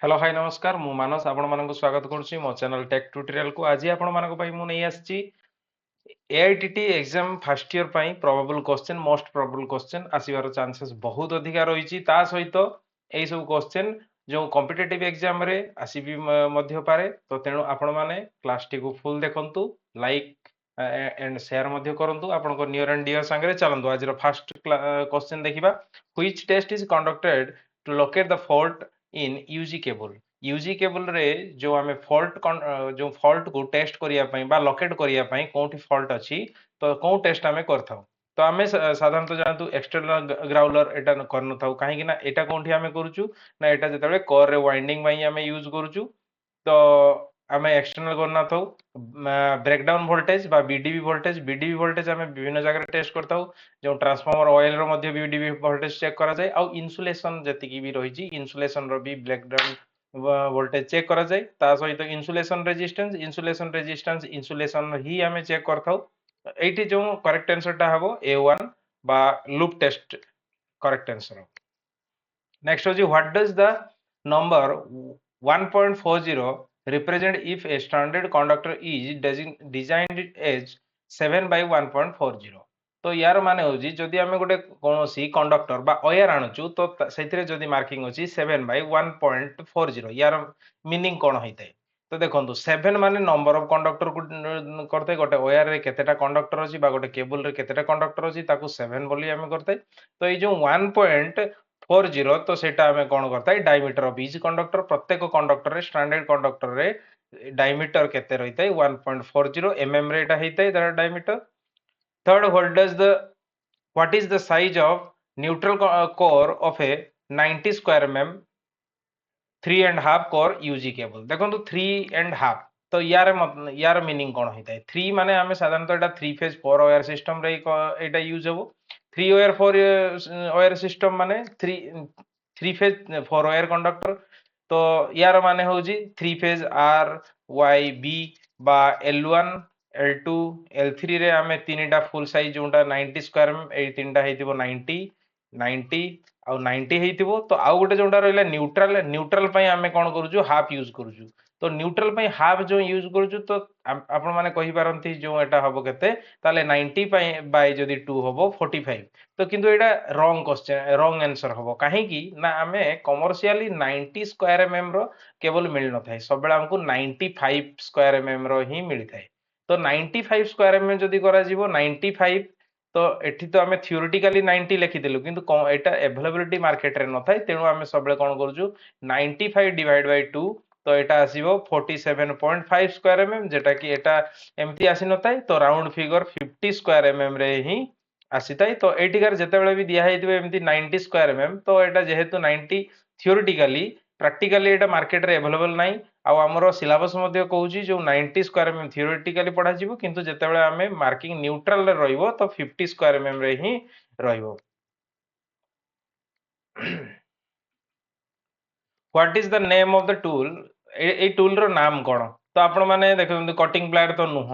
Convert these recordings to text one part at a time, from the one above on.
Hello hi नमस्कार मु मानस आपण मानक स्वागत करुच्ची मो चैनल टेक ट्यूटोरियल को आज आपण मानक पई मु नै आछि AITT एग्जाम फर्स्ट ईयर पई probable question most probable question आसीबार चांसेस बहुत अधिका रहिछि ता सहित एई सब क्वेश्चन जो कॉम्पिटिटिव एग्जाम रे आसीबी मध्य पारे तो तेणु आपण माने क्लास टी को फुल देखंतु लाइक एंड शेयर मध्य करंतु आपण को नियर एंड डियर संगे चलंतु आज रो फर्स्ट क्वेश्चन देखिबा which test is conducted to locate the fault in UG cable UG cable रे जो आमे फॉल्ट जो फॉल्ट को टेस्ट करिया पई बा लोकेट करिया पई कोठी फॉल्ट अछि तो को टेस्ट आमे करथाउ तो आमे साधारणतः जानतु एक्सटर्नल ग्राउलर एटा करन थाउ काहे कि ना एटा कोठी आमे करूछु ना एटा जतबे कोर रे वाइंडिंग पई आमे यूज करूछु तो आमे एक्सटर्नल करना थाउ ब्रेकडाउन वोल्टेज बा बीडीबी वोल्टेज आमे विभिन्न जगह टेस्ट करथाउ जो ट्रांसफार्मर ऑयल रो मध्ये बीडीबी वोल्टेज चेक करा जाय आ इन्सुलेशन जति की भी रहिछि इन्सुलेशन रो भी ब्रेकडाउन वोल्टेज चेक करा जाय ता सहित इन्सुलेशन इन्सुलेशन ही आमे चेक करथाउ एठी जो करेक्ट आंसर टा हबो A1 बा loop test correct answer next हो जी what does the number 1.40 represent if a standard conductor is designed as 7 by 1.40 तो यार माने होजी जदि आमे गोटे कोनोसी कंडक्टर बा वायर आनुचु तो सेथिरे जदि मार्किंग होची 7 by 1.40 यार मीनिंग कोन होइतै तो देखंतु 7 माने नंबर ऑफ कंडक्टर को करते गोटे वायर रे केतेटा कंडक्टर अछि बा गोटे केबल रे केतेटा कंडक्टर अछि ताकू 7 बोली आमे करते तो ए जो 1.40 तो सेटा आमे कोन करता डायमीटर ऑफ ईच कंडक्टर प्रत्येक कंडक्टर रे स्टैंडर्ड कंडक्टर रे डायमीटर केते रहितै 1.40 mm रे एटा हेतै diameter third what is the size of neutral core of a 90 square mm 3.5 core UG cable देखो 3.5 तो यार मीनिंग कौन होता है 3 माने आमे साधारणतः एटा 3 फेज 4 वायर सिस्टम रे एटा यूज हेबो 3 वायर 4 वायर सिस्टम माने 3 फेज 4 वायर कंडक्टर तो यार माने होजी 3 फेज R Y B बा L1 L2 L3 रे आमे तीनटा फुल साइज जोंटा 90 स्क्वायर ए तीनटा हेतिबो 90 90 आ 90 हेतिबो तो आउ गोटे जोंटा रहला न्यूट्रल पई आमे कोन करूजु हाफ यूज करूजु तो न्यूट्रल पई हाफ जो यूज करूजु तो आपण माने कहि पारंती जो एटा हबो केते ताले 90 पई बाय जदी 2 हबो 45 तो किंतु एटा रॉन्ग क्वेश्चन रॉन्ग आंसर हबो काहे की ना आमे कमर्शियली 90 स्क्वायर एमएम रो केवल मिल न थाए सब बेला हमको 95 स्क्वायर एमएम रो ही मिल थाए तो 95 स्क्वायर एमएम जदी करा जीवो 95 तो एठी तो आमे थियोरेटिकली 90 लिखि देलु किंतु एटा अवेलेबिलिटी मार्केट रे न थाए तेनु आमे सब बेला कोन करजु 95 डिवाइड बाय 2 तो एटा आसीबो 47.5 स्क्वायर एमएम जेटा कि एटा एमती आसी न थाए तो राउंड फिगर 50 स्क्वायर एमएम रे ही आसीताई तो एटिकार जेतेबेले भी दिया हेतिबे एमती 90 स्क्वायर एमएम तो एटा जेहेतु 90 थियोरेटिकली प्रैक्टिकली एटा मार्केट रे अवेलेबल नाही आ हमरो सिलेबस मध्ये कहूची जो 90 स्क्वायर एमएम थियोरेटिकली पढा जिवो किंतु जेतेबेले आमे मार्किंग न्यूट्रल रे रहिबो तो 50 स्क्वायर एमएम रे ही रहिबो what is the name of the tool ए टूल रो नाम कोन तो आपण माने देखो कटिंग प्लायर तो नुह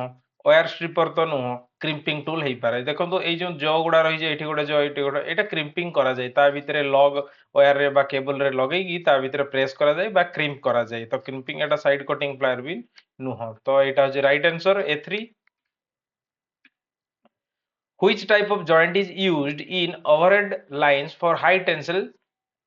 वायर स्ट्रिपर तो नुह क्रिम्पिंग टूल हेई पारे देखो ए जो जॉ गुडा रही जे एठी गोडा जॉ एठी गोडा एटा क्रिम्पिंग करा जाय ता भितरे लॉग वायर रे बा केबल रे लगेई की ता भितरे प्रेस करा जाय बा क्रिम्प करा जाय तो क्रिम्पिंग एटा साइड कटिंग प्लायर भी नुह तो एटा जे right answer A3 which type of joint is used in overhead lines for high tensile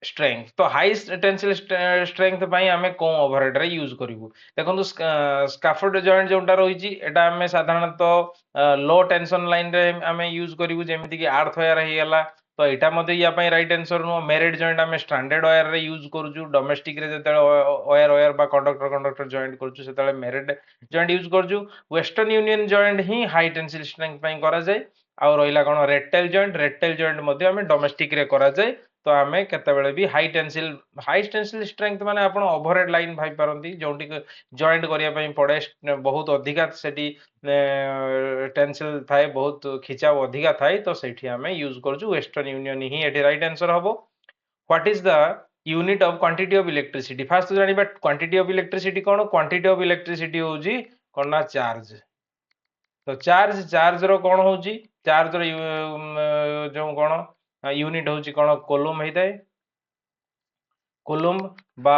strength तो हाई टेंसिल स्ट्रेंथ पई हमें को ओवरहेड रे यूज करिवु देखंतु स्काफोल्ड जॉइंट जोंटा रहिछि एटा हमें साधारणतः लो टेंशन लाइन रे हमें यूज करिवु जेमिति कि आर्थ वायर हे गेला तो एटा मध्ये या पई right answer no married joint हमें स्टैंडर्ड वायर रे यूज करूछु डोमेस्टिक रे जते वायर बा कंडक्टर जॉइंट करूछु सेतले मेरिड जॉइंट यूज करूछु वेस्टर्न यूनियन जॉइंट ही हाई टेंसिल स्ट्रेंथ पई करा जाय आ रहिला कोन रेक्टेल जॉइंट मध्ये हमें डोमेस्टिक रे करा जाय तो आमे केतेबेले भी हाई टेंसिल स्ट्रेंथ माने आपण ओवरहेड लाइन भाई पारंती जोंटी जॉइंट करिया पई पड़े बहुत अधिका सेठी टेंसिल थाए बहुत खिचाव अधिका थाए तो सेठी आमे यूज करजु वेस्टर्न यूनियन ही एठी राइट आंसर हबो what is the unit of quantity of electricity first जानिबा क्वांटिटी ऑफ इलेक्ट्रिसिटी कोन क्वांटिटी ऑफ इलेक्ट्रिसिटी होजी कोन ना चार्ज तो चार्ज रो कोन होजी चार्ज रो जो कोन यूनिट होची कोन कोलम हेताए कुलुम बा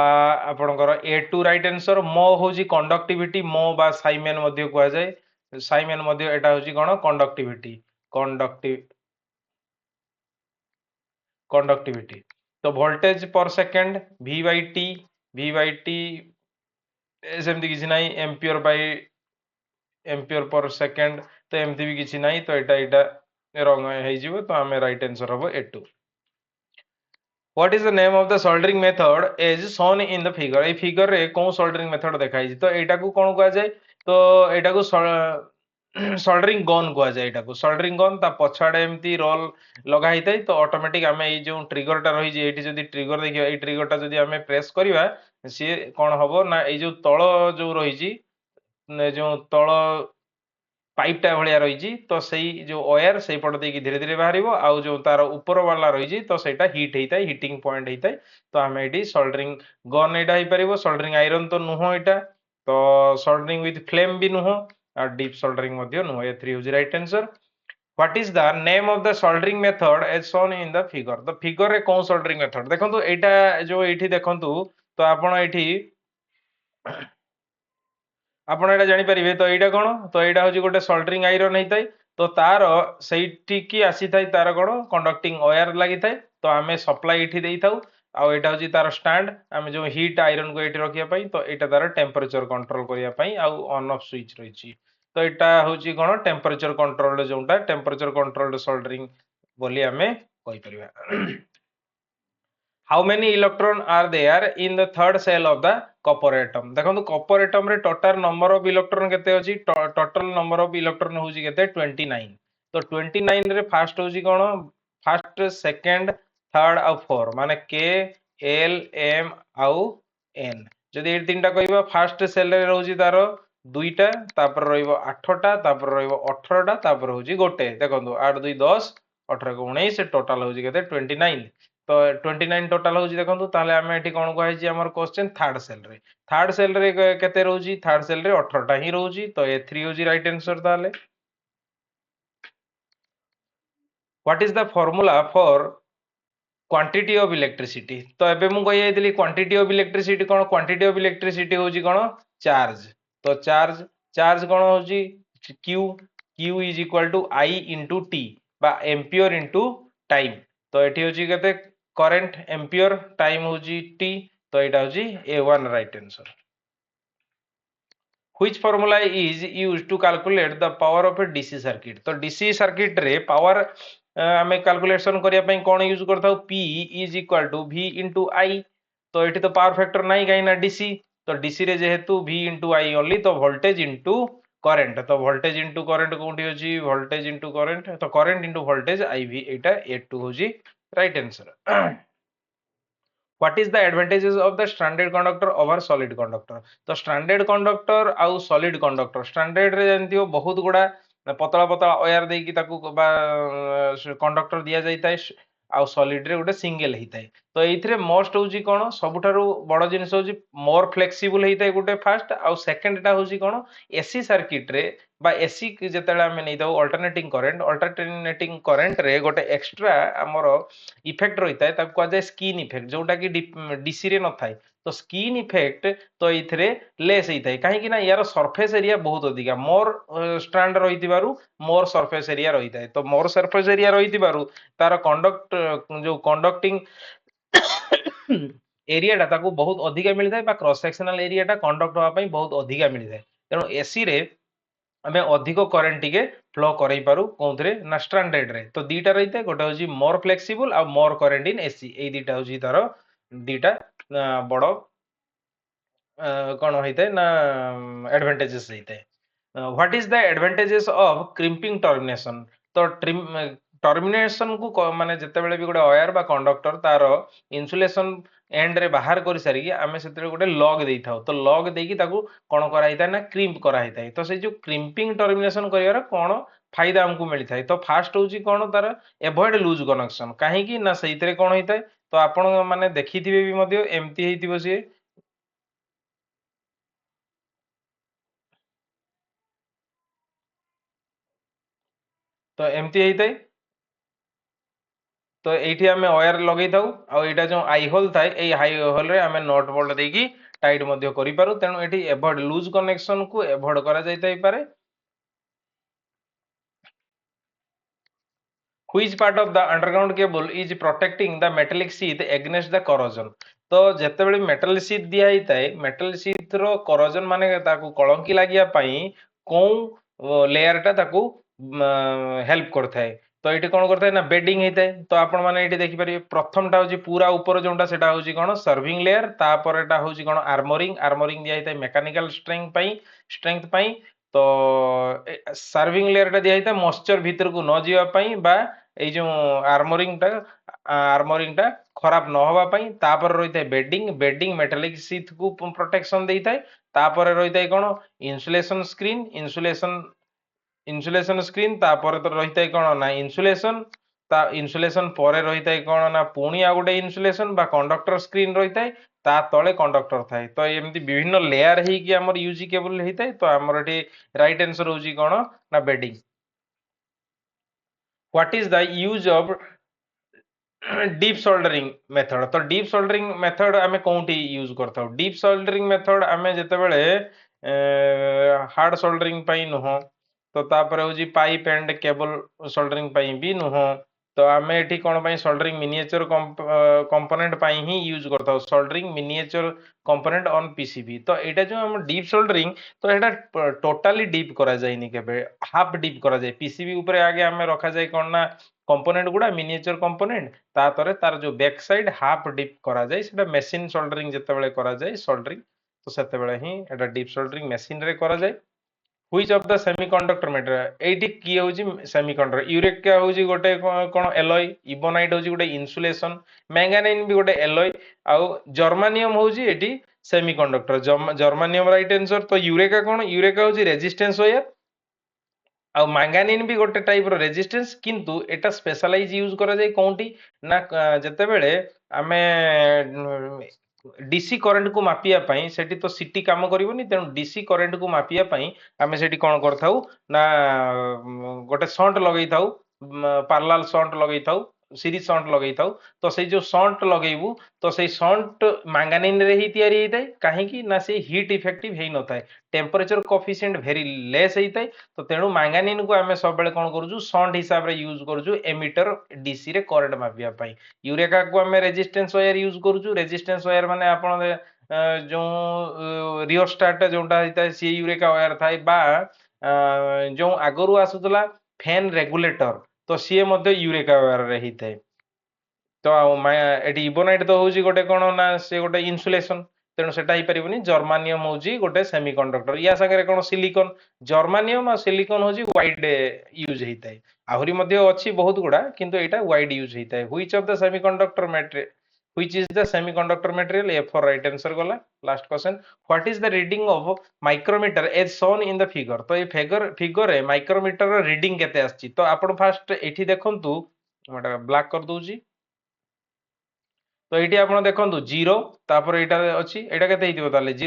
आपणकर A2 राइट आंसर। मो होची कंडक्टिविटी, मो बा साइमेन मध्ये कुआ जाए, साइमेन मध्ये एटा होची कोन कंडक्टिविटी, कंडक्टिविटी। तो voltage per second V by T, V by T सेमती किसी नाही, ampere by ampere per second, तो एमती भी किसी नाही, तो एटा रंग है जीवो, तो हमें राइट आंसर हबो A2। What is the name of the soldering method as shown in the figure? A figure रे कौन सोल्डरिंग मेथड देखाई छी, तो एटा को कोन कुआ जाय, तो एटा को सोल्डरिंग गन कुआ जाय। एटा को सोल्डरिंग गन ता पछाडे एमती रोल लगा हितै, तो ऑटोमेटिक हमें ए जो ट्रिगर टा रही जे, एटी जदी ट्रिगर देखियो, ए ट्रिगर टा जदी हमें प्रेस करिवा, से कोन हबो ना, ए जो तळ जो रही छी, जो तळ पाइपटा भलिया रही, तो सही जो ओयर से पट देकी धीरे धीरे बाहर, आउ जो तार ऊपर वाला रही तो सेटा हिट होता है, हिटिंग पॉइंट होता है। तो आम ये सोल्डरिंग गन एटा हो पार, सोल्डरिंग आयरन तो नुह एटा, तो सोल्डरिंग विथ फ्लेम भी नुह, और डीप सोल्डरिंग नुह। ए 3 होची right answer. What is the name of the soldering method as shown in the figure? तो फिगर रे कौन सोल्डरिंग मेथड देखंतु, एटा जो एठी देखंतु, तो आपण एठी आपण एटा जानि परिबे, तो एटा कोन, तो एटा होची गोटे सोल्डरिंग आयरन हेतै, तो तार सेठी की आसी थाई, तार कोन कंडक्टिंग वायर लागि थाई, तो आमे सप्लाई एठी देई थाउ। आ एटा होची तार स्टैंड, आमे जो हीट आयरन को एठी रखिया पई, तो एटा तार टेम्परेचर कंट्रोल करिया पई, आ ऑन ऑफ स्विच रहिची। तो एटा होची कोन टेम्परेचर कंट्रोल्ड, जोंटा टेम्परेचर कंट्रोल्ड सोल्डरिंग बोली आमे कहि परिबा। How many electron are there in the third cell of the copper atom? देखो copper atom रे total number of electron केते अछि, total number of electron होछि केते 29। तो 29 रे फर्स्ट होछि कोन, फर्स्ट सेकंड थर्ड आ फोर, माने K L M आउ N। जदि ए तीनटा कहबा, फर्स्ट सेल रे रहउछि तार दुईटा, तापर रहइबो 8टा, तापर रहइबो 18टा, तापर होछि गोटे। देखो 8 2 10, 18 को 19, टोटल होछि केते 29। तो 29 टोटल होछि देखंतु, ताले हमें एठी कोन कहै छी, हमर क्वेश्चन थर्ड सेल रे, थर्ड सेल रे केते रहउछि, थर्ड सेल रे 18टा ही रहउछि, तो ए 3 होछि राइट आंसर। ताले what is the formula for quantity of electricity? तो एबे मु कहि आइतली क्वांटिटी ऑफ इलेक्ट्रिसिटी कोन, क्वांटिटी ऑफ इलेक्ट्रिसिटी होछि कोन चार्ज। तो चार्ज, चार्ज कोन होछि Q, Q is equal to I into T बा एम्पियर इनटू टाइम। तो एठी होछि केते करंट एम्पियर, टाइम होछि T, तो एटा होछि A1 right answer. Which formula is used to calculate the power of a DC circuit? तो DC सर्किट रे पावर आमे कैलकुलेशन करिया पई कोन यूज करथाउ, P is equal to V into I। तो एठी तो पावर फैक्टर नाही काई ना DC, तो DC रे जेहेतु V इनटू I ओनली, तो वोल्टेज इनटू करंट, तो वोल्टेज इनटू करंट कोठी होची, वोल्टेज इनटू करंट, तो करंट इनटू वोल्टेज IV, एटा A2 होची right answer. What is the advantages of the stranded conductor over solid conductor? तो stranded conductor आउ solid conductor, stranded रे जानती हो बहुत गुड़ा पतला पतला वायर देकी ताकू बा कंडक्टर दिया जाइताय, आउ solid रे गोटे सिंगल हेइताय। तो एइथरे मोस्ट होची कोन, सबुठारु बड़ जिनिस होची मोर फ्लेक्सिबल हेइताय गोटे फास्ट, आउ सेकंड टा होची कोन, एसी सर्किट रे बा एसी जेतेला हमें नै दाउ अल्टरनेटिंग करंट रे गोटे एक्स्ट्रा हमर इफेक्ट रहिता है, ताकू जाय स्किन इफेक्ट, जोटा कि डीसी रे न थाए। तो स्किन इफेक्ट तो इथरे लेस हेई थाए, काहे कि ना यार सरफेस एरिया बहुत अधिका, मोर स्ट्रैंड रहितिबारु मोर सरफेस एरिया रहिताए। तो मोर सरफेस एरिया रहितिबारु तार कंडक्ट जो कंडक्टिंग एरिया टा ताकू बहुत अधिका मिलि थाए, बा क्रॉस सेक्शनल एरिया टा कंडक्ट होआ पई बहुत अधिका मिलि थाए। तेणु एसी रे आमे अधिक करंट टिके फ्लो करई पारु कोंथरे ना स्ट्रैंडेड रे। तो दीटा रहिते, गोटे होची मोर फ्लेक्सिबल आ मोर करंट इन एसी, एई दीटा होची तार दीटा बड़ कौन होता है ना एडवांटेजेस होते हैं। What is the advantages of crimping termination? तो टर्मिनेशन को माने जते बेले भी गोटे वायर बा कंडक्टर तार इन्सुलेशन एंड रे बाहर कर सारी आमे सेते गोटे लॉग देई थाउ, तो लॉग देकी ताकू कोन करा हिता ना क्रिम्प करा हिता। तो से जो क्रिम्पिंग टर्मिनेशन करिवार कोन फायदा हमकु मिलि थाए, तो फास्ट होची कोन तार एवॉइड लूज कनेक्शन, काहे कि ना सेइतरे कोन होइताय, तो आपण माने देखिथिबे भी मध्ये एम्ति हेइतिबो से, तो एमती हेइताय तो ये आम वायर लगे था आईटा जो आई होल थाए ये हाई होल रे आम नट बोल्ट देकी टाइट करूँ तेणु ये एभॉइड लूज कनेक्शन को एभॉइड करा जाइताई पारे। Which part of the underground cable is protecting the metallic sheath against the corrosion? तो जेतेबेले मेटल शीथ दिया हिताए मेटल शीथ रो corrosion माने ताकू कलंकी लागिया पई कोन लेयर टा ताकू हेल्प करथाय। तो एठी कोन करथाय ना बेडिंग हिताए। तो आपण माने एठी देखि परिबे प्रथम टा होची पूरा ऊपर जोंटा सेटा होची कोन सर्विंग लेयर तापर एटा होची कोन आर्मोरिंग आर्मोरिंग दिया हिताए मेकानिकल स्ट्रेंथ पई। तो सर्विंग लेयर टा दिया हिताए मॉइस्चर भीतर को न जीवा पई बा এই যে আর্মরিংটা খরাপ ন হওয়া পাই। তারপরে রইতায় বেডিং বেডিং মেটালিক সিথ কু প্রোটেকশন দেইতায়। তারপরে রইতায় কোন ইনসুলেশন স্ক্রিন তারপরে তো রইতায় কোন না ইনসুলেশন তা ইনসুলেশন পরে রইতায় কোন না পুনি আর গোটে ইনসুলেশন বা কন্ডক্টর স্ক্রিন রইতায় তা তলে কন্ডক্টর থাই। তো এমতি বিভিন্ন লেয়ার ହେଇକି ଆମର ୟୁଜି କେବୁଲ ହେଇଥାଏ। ତ ଆମର ଏଠି ରାଇଟ आंसर ହଉଛି কোন না bedding. What is the use of deep soldering method? तो deep soldering method आमे कोउठी यूज करता हूं। deep soldering method आमे जेतेबेले हार्ड सोल्डरिंग पई नुह तो तापर होजी पाइप एंड केबल सोल्डरिंग पई भी नुह। तो आमे एठी कोन पई सोल्डरिंग मिनिएचर कंपोनेंट पई ही यूज करता हूं। Soldering miniature component on PCB. तो एटा जो हम डीप सोल्डरिंग तो एटा टोटली डीप करा जाय नि केबे हाफ डीप करा जाय। पीसीबी ऊपर आगे आमे रखा जाय कोन ना कंपोनेंट गुडा मिनिएचर कंपोनेंट तातरे तार जो बैक साइड हाफ डीप करा जाय सेटा मशीन सोल्डरिंग जेतेबेले करा जाय सोल्डरिंग तो सेतेबेले ही एटा डीप सोल्डरिंग मशीन रे करा जाय। Which of the semiconductor material एठी की होची सेमीकंडक्टर यूरेका होची गोटे कोन एलॉय इबोनाइट होची गोटे इन्सुलेशन मैंगानीन भी गोटे एलॉय आउ जर्मानियम होची एठी सेमीकंडक्टर जर्मानियम राइट आंसर। तो यूरेका कोन यूरेका होची रेजिस्टेंस वायर आ मैंगानीन भी गोटे टाइप रो रेजिस्टेंस किंतु एटा स्पेशलाइज यूज करा जाय कोंटी ना जेतेबेले आमे डीसी करंट को मापिया पई सेठी तो सीटी काम करिवोनी तेनु डीसी करंट को मापिया पई आमे सेठी कोन करथाउ ना गोटे शंट लगेई थाउ पैरेलल शंट लगेई थाउ सीरीज शंट लगेई थाउ। तो से जो शंट लगेइबू तो से शंट मैंगानीन रे ही तयारी हेइताय काहे की ना से हीट इफेक्टिव हेइ नथाय टेम्परेचर कोफिशिएंट वेरी लेस हेइताय। तो तेणु मैंगानीन को आमे सब बेले कोन करूछु शंट हिसाब रे यूज करूछु एमिटर डीसी रे करंट मापिया पई। यूरेका को आमे रेजिस्टेंस वायर यूज करूछु रेजिस्टेंस वायर माने आपण जो रियोस्टाट जोटा हिता सी यूरेका वायर थाए बा जो आगरु आसुतला फैन रेगुलेटर तो सी मध्ये यूरेका वायर रे हिताए। तो एटी इबोनाइट तो होची गोटे कोन ना से गोटे इन्सुलेशन तेणु सेटा ही परिबनी जर्मानियम होची गोटे सेमीकंडक्टर या संगे कोन सिलिकॉन जर्मानियम आ सिलिकॉन होची वाइड यूज हेइताय आहुरी मध्ये अछि बहुत गुडा किंतु एटा वाइड यूज हेइताय। Which of the semiconductor material which is the semiconductor material A four right answer गला। Last question what is the reading of micrometer as shown in the figure. तो ये फिगर रे माइक्रोमीटर रो reading केते आछि तो आपण fast एठी देखंतु मटा ब्लैक कर दोजी। तो ये आप देखो जीरो तापर यहाँ अच्छी यहाँ के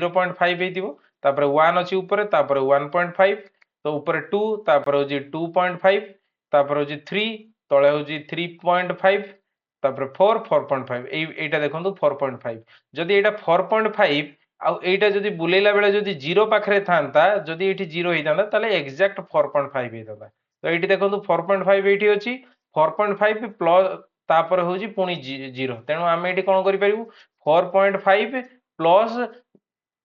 0.5 तापर 1 अच्छी ऊपर तापर 1.5 तो ऊपर 2 तापर हूँ 2.5 तापर हूँ 3 तले हूँ 3.5 तापर 4 4.5 एटा देखो 4.5 जदि एटा 4.5 आउ एटा जदि बुलेला बेले जदि जीरो पाखरे थांता जदि एठी जीरो होता ताले एक्जाक्ट 4.5 होता। तो ये देखो 4.5 एठी अछि 4.5 प्लस तापर होजी पुनी जीरो तेणु आम ये कौन करें 4.5 प्लस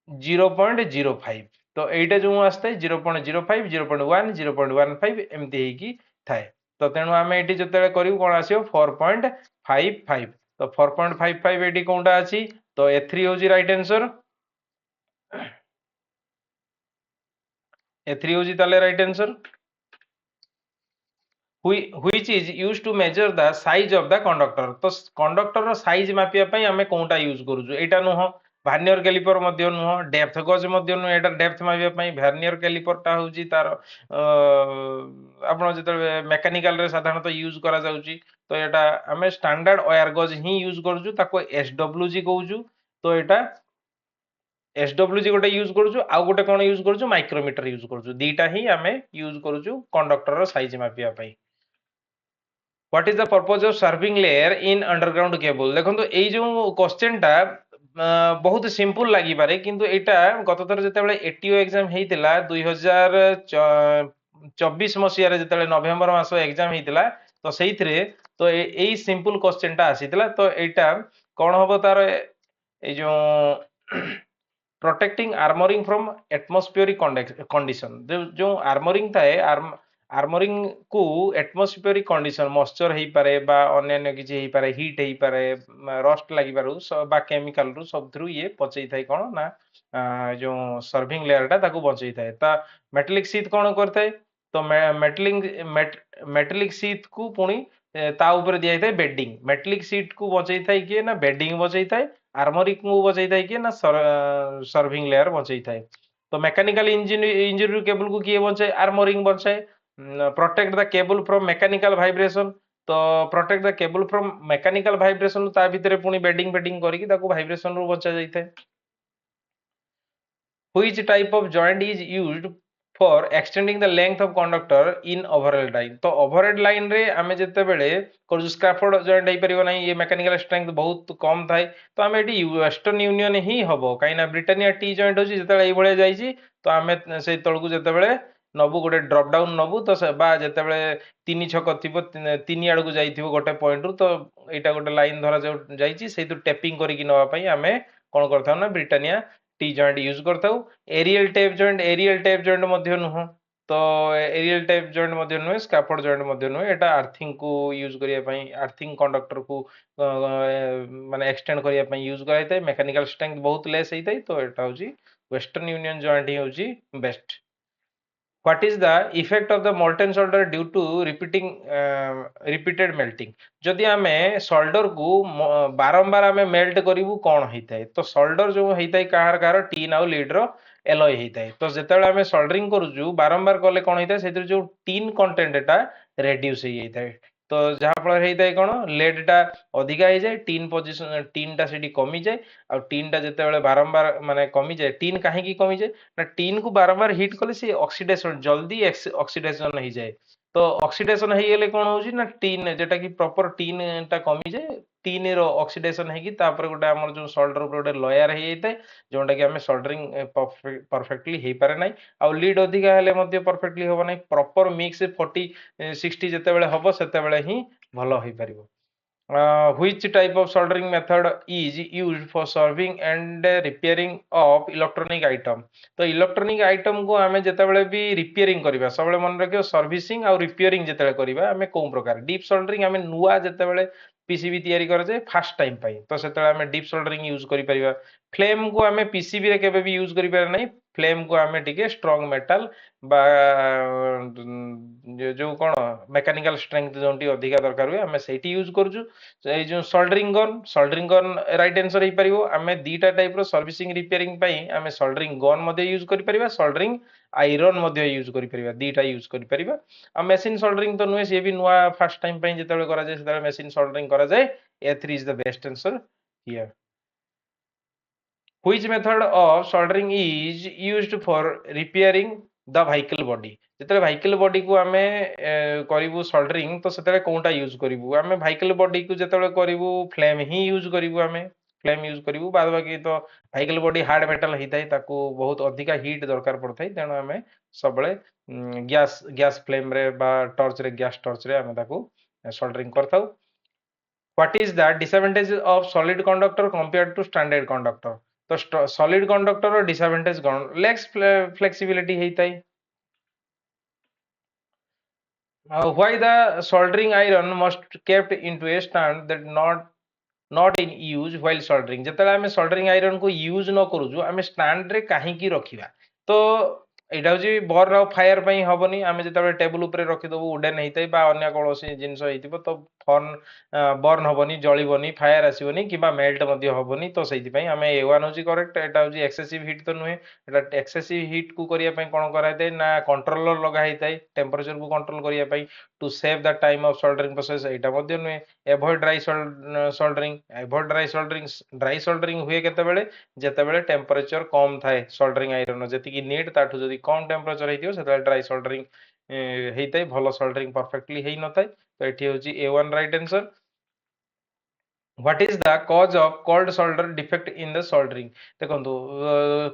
0.05 तो यहीटा जो आसता है 0.05 0.1 0.15 एमती थाए। तो तेणु आम ये जो करूँ कौन आसो 4.55 तो 4.55 ये कौनटा अच्छी तो ए3 हूँ राइट आंसर ए3 हूँ ताले right answer. which is used to measure the size of the conductor। तो कंडक्टर रो साइज मापिया पई हमें कोनटा यूज करूछु एटा नुह भार्नियर कैलिपर मध्य नुह डेप्थ गज मध्य नुह एटा डेप्थ मापिया पई भार्नियर कैलिपर टा होची तार आपण जते मेकानिकल रे साधारणतः यूज करा जाउची। तो एटा हमें स्टैंडर्ड वायर गज ही यूज करूछु ताको एसडब्ल्यूजी कहूछु। तो एटा एसडब्ल्यूजी गोटे यूज करूछु आ गोटे कोन यूज करूछु माइक्रोमीटर यूज करूछु दीटा ही हमें यूज करूछु कंडक्टर रो साइज मापिया पई। What is the purpose of serving layer in underground cable देखो ये जो क्वेश्चन टा बहुत सिंपल लगी पारे किंतु एटा गत थर जेतेबेले एटीओ एग्जाम हेतिला 2024 मसिया रे जेतेबेले नवेम्बर मास एग्जाम हेतिला तो सेइथरे तो एई सिंपल क्वेश्चन टा आसीतिला तो एटा कोन हबो तार ए जो प्रोटेक्टिंग आर्मोरिंग फ्रॉम एटमॉस्फेरिक कंडीशन जो आर्मोरिंग थाए आर्मोरिंग को एटमॉस्फेरिक कंडीशन मॉइस्चर हेई पारे बा अन्य किछि हेई पारे हीट हेई पारे रस्ट लागि पारु बा केमिकल रु सब थ्रू ये पचई थाए कोन ना जो सर्विंग लेयर टा ताको बचई थाए ता मेटालिक शीट कोन करथाय तो मेटालिक शीट को पुणी ता ऊपर दिया थाए बेडिंग मेटालिक शीट को बचई थाए कि ना बेडिंग बचई थाए आर्मोरिंग को बचई थाए कि ना सर्विंग लेयर बचई थाए तो मैकेनिकल इंजरी केबल को किए बचाए आर्मोरिंग बचाए protect the cable from mechanical vibration तो protect the cable from mechanical vibration ता भितरे पुणी बेडिंग बेडिंग करिक ताको वाइब्रेशन रु बचा जाई थाए which type of joint is used for extending the length of conductor in overhead line तो overhead line रे आमे जते बेले कर स्कैफोल्ड जॉइंट हेई परिबो नै ये मैकेनिकल स्ट्रेंथ बहुत कम थाए तो आमे एटी वेस्टर्न यूनियन ही हबो काइना ब्रिटानिया टी जॉइंट होची जते एई भळे जाईची तो आमे से तळकु जते बेले नबु गोटे ड्रॉप डाउन नबु तो बा जते बेले तीन छक थिबो तीन आड़ को जाईथिबो गोटे पॉइंट रु तो एटा गोटे लाइन धरा जाईची सेतु टेपिंग करिकि नवा पई आमे कोन करथाउ ना ब्रिटानिया टी जॉइंट यूज करथाउ एरियल टेप जॉइंट मध्य नुह तो एरियल टेप जॉइंट मध्य नुहे स्कैफोल्ड जॉइंट मध्य नुहे एटा आर्थिंग को यूज करिया पई आर्थिंग कंडक्टर को माने एक्सटेंड करिया पई यूज कराय थाए मैकेनिकल स्ट्रेंथ बहुत लेस हेई थाए तो एटा होची वेस्टर्न यूनियन जॉइंट ही होची best what is the effect of the molten solder due to repeated melting जदि आमे सोल्डर को बारंबार आमे मेल्ट करिवु कोन हेइताय तो सोल्डर जो हेइताय काहार काहार टीन आउ लीड रो एलॉय हेइताय तो जेतेबेले आमे सोल्डरिंग करूजु बारंबार कले कोन हेइताय सेतिर जो टीन कंटेंट एटा रेड्यूस हेइताय तो जहा फल हेइताय कोन लेड टा अधिका हे जाय टीन पोजीशन टीन टा सेठी कमी जाय आ टीन टा जेतेबेले बारंबार माने कमी जाय टीन काहे की कमी जाय ना टीन को बारंबार हिट कले से ऑक्सीडेशन जल्दी ऑक्सीडेशन हो जाए तो ऑक्सीडेशन हो गले कौन होची ना टीन जेटा कि प्रॉपर टीन टा कमी जाए टीन रो ऑक्सीडेशन है कि तापर गोटे हमर जो सोल्डर ऊपर गोटे लेयर हे जाय जोंटा कि हमें सोल्डरिंग परफेक्टली हे पारे नै आ लीड अधिका हेले मध्ये परफेक्टली होबो नै प्रॉपर मिक्स 40 60 जेते बेले होबो सेते बेले ही भलो होई परिबो which type of soldering method is used for solving and repairing of electronic item तो इलेक्ट्रोनिक आइटम को आमे जेतेबेले भी रिपेयरिंग करिबा सबले मन रखियो सर्विसिंग और रिपेयरिंग जेतेबेले करिबा आमे कोन प्रकार डीप सोल्डरिंग आमे नुवा जेतेबेले पीसीबी तयारी करे जे फर्स्ट टाइम पाई तो सेतेबेले आमे डीप सोल्डरिंग यूज करि परिबा फ्लेम को आमे पीसीबी रे केबे भी यूज करि पारे नै फ्लेम को आमे टिके स्ट्रांग मेटल बा जो कोन मैकेनिकल स्ट्रेंथ जोंटी अधिका दरकार हुए आमे सेठी यूज करजु ए जो सोल्डरिंग गन राइट आंसर हे परिबो आमे दीटा टाइप रो सर्विसिंग रिपेयरिंग पई आमे सोल्डरिंग गन मध्ये यूज करि परिबा सोल्डरिंग आयरन मध्ये यूज करि परिबा दीटा यूज करि परिबा आ मशीन सोल्डरिंग तो नुहे से भी नुआ फर्स्ट टाइम पई जेतेबेले करा जाय सेतेबेले मशीन सोल्डरिंग करा जाय A3 is the best answer here which method of soldering is used for repairing the vehicle body जेतले vehicle body को आमे करिवु सोल्डरिंग तो सेतले कोनटा यूज करिवु आमे vehicle body को जेतले करिवु फ्लेम ही यूज करिवु आमे फ्लेम यूज करिवु बाद बाकी तो vehicle body हार्ड मेटल हिताय ताको बहुत अधिका हीट दरकार पड़थाय तेनो आमे सबले गैस फ्लेम रे बा टॉर्च रे गैस टॉर्च रे आमे ताको soldering करथाउ what is the disadvantage of solid conductor compared to standard conductor तो सॉलिड कंडक्टर और डिसएडवांटेज कौन लेस फ्लेक्सिबिलिटी हेइताय why the soldering iron must kept into a stand that not in use while soldering जेतेला हमें soldering iron को use न करूजु हमें stand रे काहे की रखिबा तो एटा होची बर्न ऑफ फायर पई हबनी हमें जेतेबे टेबल ऊपर रखि दबो उडन हेइतै बा अन्य कोनोसी जिंस हेइतिबो तो फन बर्न हबनी जळिबनी फायर आसीबनी किबा मेल्ट मध्ये हबनी तो सेति पई हमें A1 होची करेक्ट एटा होची एक्सेसिव हीट तो नुहे एटा एक्सेसिव हीट को करिया पई कोन कराइतै ना कंट्रोलर लगा हेइतै टेंपरेचर को कंट्रोल करिया पई to save the time of soldering process एटा मध्ये नुहे एवॉइड ड्राई सोल्डरिंग हुए केतेबेले जेतेबेले टेंपरेचर कम थाए सोल्डरिंग आयरन जेति की नीड ताठु जदी कम टेंपरेचर हेतियो सेतेबेले ड्राई सोल्डरिंग ହେଇଥାଏ ଭଲ soldering perfectly ହେଇ नଥାଏ तो एठी होची A1 right answer what is the cause of cold solder defect in the soldering देखंतु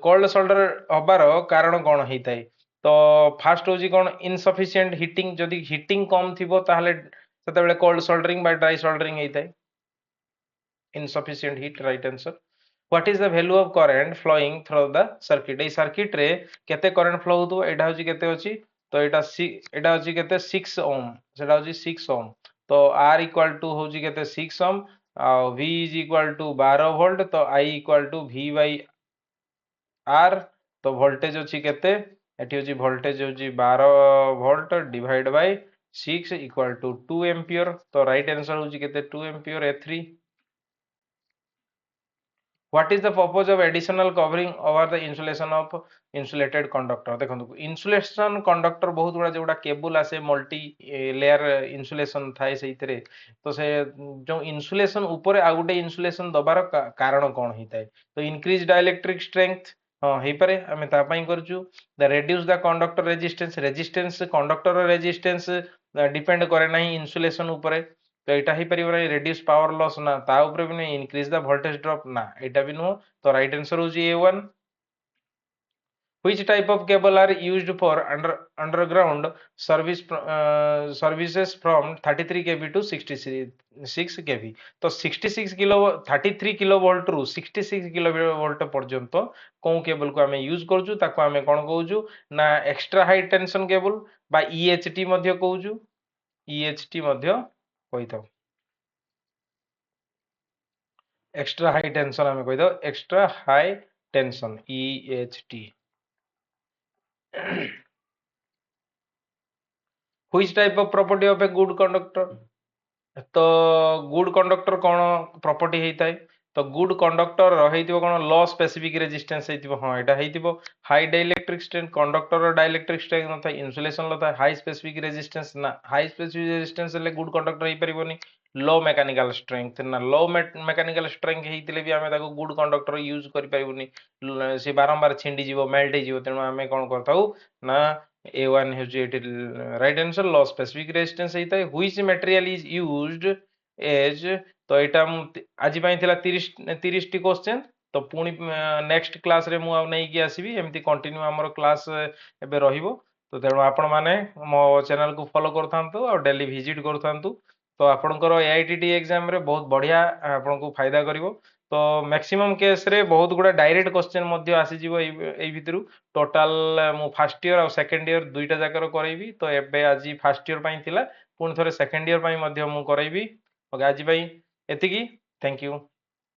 कोल्ड सोल्डर हबार कारण कोन हेइताय तो फास्ट होची कोन इनसफिशिएंट हीटिंग जदी हीटिंग कम थिबो ताहले सेते बेले कोल्ड सोल्डरिंग बा ड्राई सोल्डरिंग हेइताय insufficient heat right answer what is the value of current flowing through the circuit ei circuit रे केते करंट फ्लो होतो एटा होची केते अछि तो एटा होची केते 6 ओम सेटा होची 6 ओम तो r इक्वल टू होची केते 6 ओम आ v is equal to 12 volt तो I equal to v by r तो वोल्टेज होची केते एटी होची वोल्टेज होची 12 volt divide by 6 equal to 2 ampere तो राइट आंसर होची केते 2 ampere A3 What is the purpose of additional covering over the insulation of insulated conductor देखो insulation conductor बहुत गुड़ा जोड़ा केबल आसे मल्टी लेयर insulation थाए सेइतरे तो से जो insulation ऊपर आ गुटे insulation दबार कारण कोन हिताय तो increase dielectric strength हाँ हे पारे हमें ता पई करछु the reduce the conductor resistance conductor resistance depend करे नाही insulation ऊपर तो एटा ही परिवार reduce power loss ना ता ऊपर भी नहीं increase the voltage drop ना एटा भी नो तो राइट आंसर हो जी A1 which type of cable are used for underground services from 33 kV to 66 kV तो 66 किलो 33 किलो वोल्ट रु 66 किलो वोल्ट पर्यंत कोन केबल को हमें यूज करजु ताको हमें कोन कहउजु ना एक्स्ट्रा हाई टेंशन केबल बा EHT मध्ये कहउजु EHT मध्ये कहिथाउ एक्स्ट्रा हाई टेंशन हमें कहि दो extra high tension EHT which type of property of a good conductor तो गुड कंडक्टर कोन प्रॉपर्टी हेइताय तो गुड कंडक्टर हेइतिबो कोन लो स्पेसिफिक रेजिस्टेंस हेइतिबो हां एटा हेइतिबो high dielectric strength conductor dielectric strength नथा इन्सुलेशन लथा हाई स्पेसिफिक रेजिस्टेंस ना हाई स्पेसिफिक रेजिस्टेंस ले गुड कंडक्टर हेइ परिबोनी लो मैकेनिकल स्ट्रेंथ ना लो मैकेनिकल स्ट्रेंथ हेइतिले भी हमें ताको गुड कंडक्टर यूज करि परिबोनी से बारंबार छिंडी जीवो मेल्ट हे जीवो तेनु हमें कोन करथाउ ना A1 has it right answer low specific resistance हेइताय which material is used as तो एटा मु आजि पई थिला 30 टी क्वेश्चन तो पुनी नेक्स्ट क्लास रे मु आ नै कि आसीबी एमती कंटिन्यू हमर क्लास एबे रहिबो तो तेणु आपण माने मो चैनल को फॉलो करथांतु और डेली विजिट करथांतु तो आपनकर AITT एग्जाम रे बहुत बढ़िया आपन को फायदा करिवो तो मैक्सिमम केस रे बहुत गुडा डायरेक्ट क्वेश्चन मध्ये आसी जीवो एई भितरु टोटल मु फर्स्ट ईयर और सेकंड ईयर दुईटा जाकर करैबी तो एबे आजि फर्स्ट ईयर पई थिला पुनी थरे सेकंड ईयर पई मध्ये मु करैबी ओके आजि पई एतिकी थैंक यू